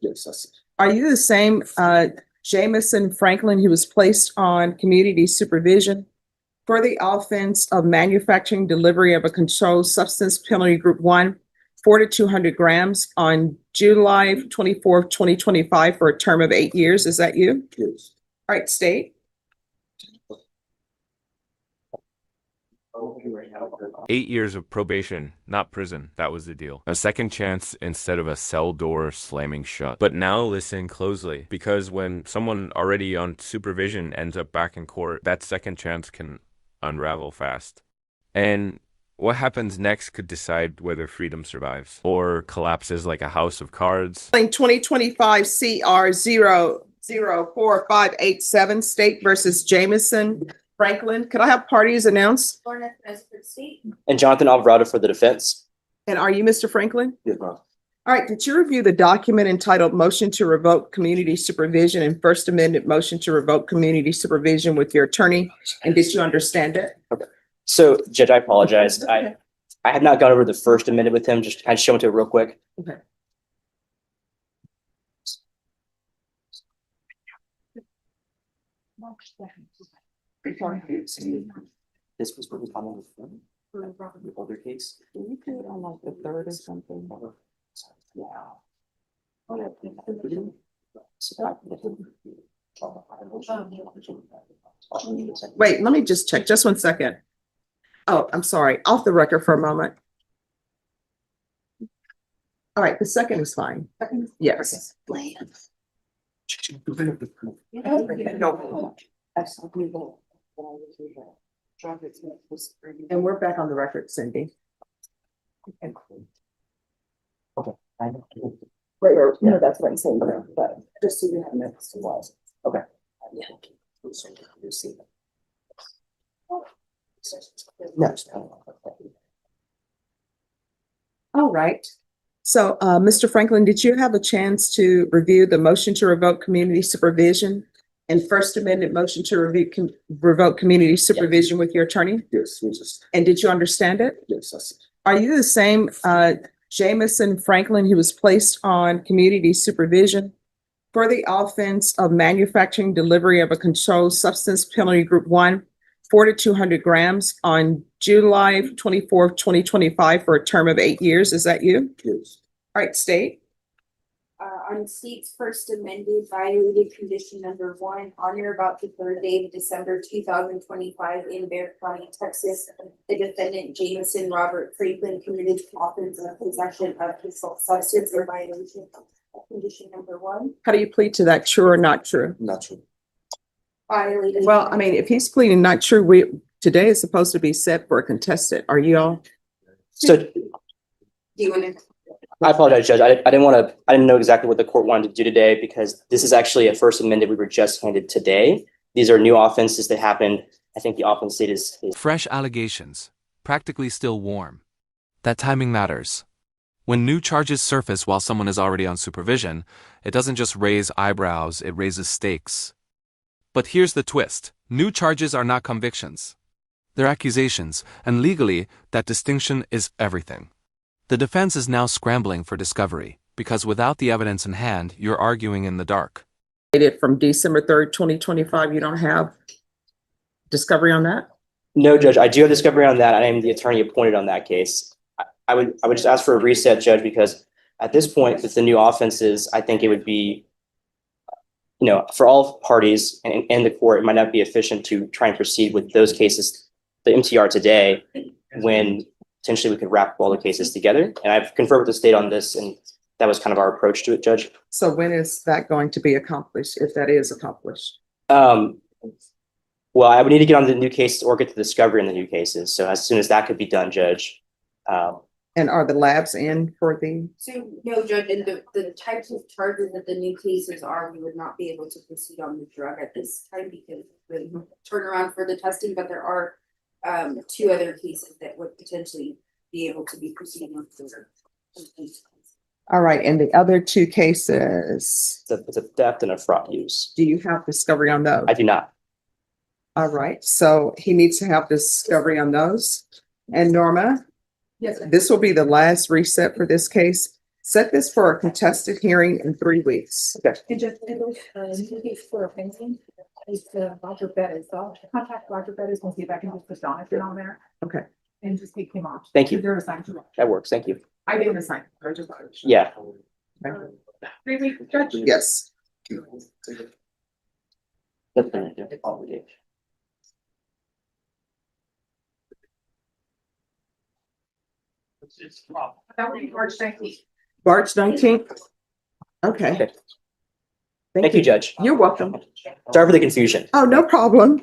Yes, that's it. Are you the same Jamison Franklin who was placed on community supervision for the offense of manufacturing delivery of a controlled substance, penalty group 1, 4 to 200 grams on July 24th, 2025 for a term of 8 years? Is that you? Yes. All right, state. 8 years of probation, not prison. That was the deal. A second chance instead of a cell door slamming shut. But now listen closely, because when someone already on supervision ends up back in court, that second chance can unravel fast. And what happens next could decide whether freedom survives or collapses like a house of cards. 2025 CR 004587, State versus Jamison Franklin. Could I have parties announced? And Jonathan Alvarado for the defense. And are you Mr. Franklin? Yes, ma'am. All right, did you review the document entitled Motion to Revoke Community Supervision and First Amendment Motion to Revoke Community Supervision with your attorney? And did you understand it? Okay. So, Judge, I apologize. I had not gone over the First Amendment with him. I just show it to it real quick. Okay. This was what we found on the older case. Can you do it on like the 3rd or something? Yeah. Wait, let me just check. Just 1 second. Oh, I'm sorry. Off the record for a moment. All right, the second is fine. Yes. And we're back on the record, Cindy. Okay. Wait, no, that's what I'm saying, but just so you have noticed it was. Okay. No. All right. So, Mr. Franklin, did you have a chance to review the motion to revoke community supervision and First Amendment motion to revoke community supervision with your attorney? Yes, we just. And did you understand it? Yes, that's it. Are you the same Jamison Franklin who was placed on community supervision for the offense of manufacturing delivery of a controlled substance, penalty group 1, 4 to 200 grams on July 24th, 2025 for a term of 8 years? Is that you? Yes. All right, state. On state's first amended violated condition number 1, on or about the 3rd day of December 2025 in Bear County, Texas, the defendant Jamison Robert Franklin committed the offense of possession of controlled substance or violation of condition number 1. How do you plead to that? True or not true? Not true. Violated. Well, I mean, if he's pleading not true, today is supposed to be set for a contested. Are you all? So, Do you want to? I apologize, Judge. I didn't know exactly what the court wanted to do today, because this is actually a First Amendment we were just handed today. These are new offenses that happened. I think the offense date is fresh allegations, practically still warm. That timing matters. When new charges surface while someone is already on supervision, it doesn't just raise eyebrows, it raises stakes. But here's the twist. New charges are not convictions. They're accusations, and legally, that distinction is everything. The defense is now scrambling for discovery, because without the evidence in hand, you're arguing in the dark. From December 3rd, 2025, you don't have discovery on that? No, Judge. I do have discovery on that. I am the attorney appointed on that case. I would just ask for a reset, Judge, because at this point, with the new offenses, I think it would be, for all parties and the court, it might not be efficient to try and proceed with those cases, the MTR today, when potentially we could wrap all the cases together. And I've conferred with the state on this, and that was kind of our approach to it, Judge. So when is that going to be accomplished, if that is accomplished? Well, I would need to get on the new cases or get the discovery in the new cases. So as soon as that could be done, Judge. And are the labs in for the? So, no, Judge, and the types of charges that the new cases are, we would not be able to proceed on the drug at this time because we turn around for the testing, but there are 2 other cases that would potentially be able to be proceeding on further. All right, and the other 2 cases, It's a theft and a fraud use. do you have discovery on those? I do not. All right, so he needs to have discovery on those. And Norma? Yes. This will be the last reset for this case. Set this for a contested hearing in 3 weeks. And just, and those, case for a fencing, is Roger Bettis, so I'll contact Roger Bettis and see if I can just put Jonathan on there. Okay. And just take him off. Thank you. They're assigned to Roger. That works. Thank you. I didn't assign. I just. Yeah. 3 weeks, Judge. Yes. That would be March 19th. March 19th? Okay. Okay. Thank you, Judge. You're welcome. Sorry for the confusion. Oh, no problem.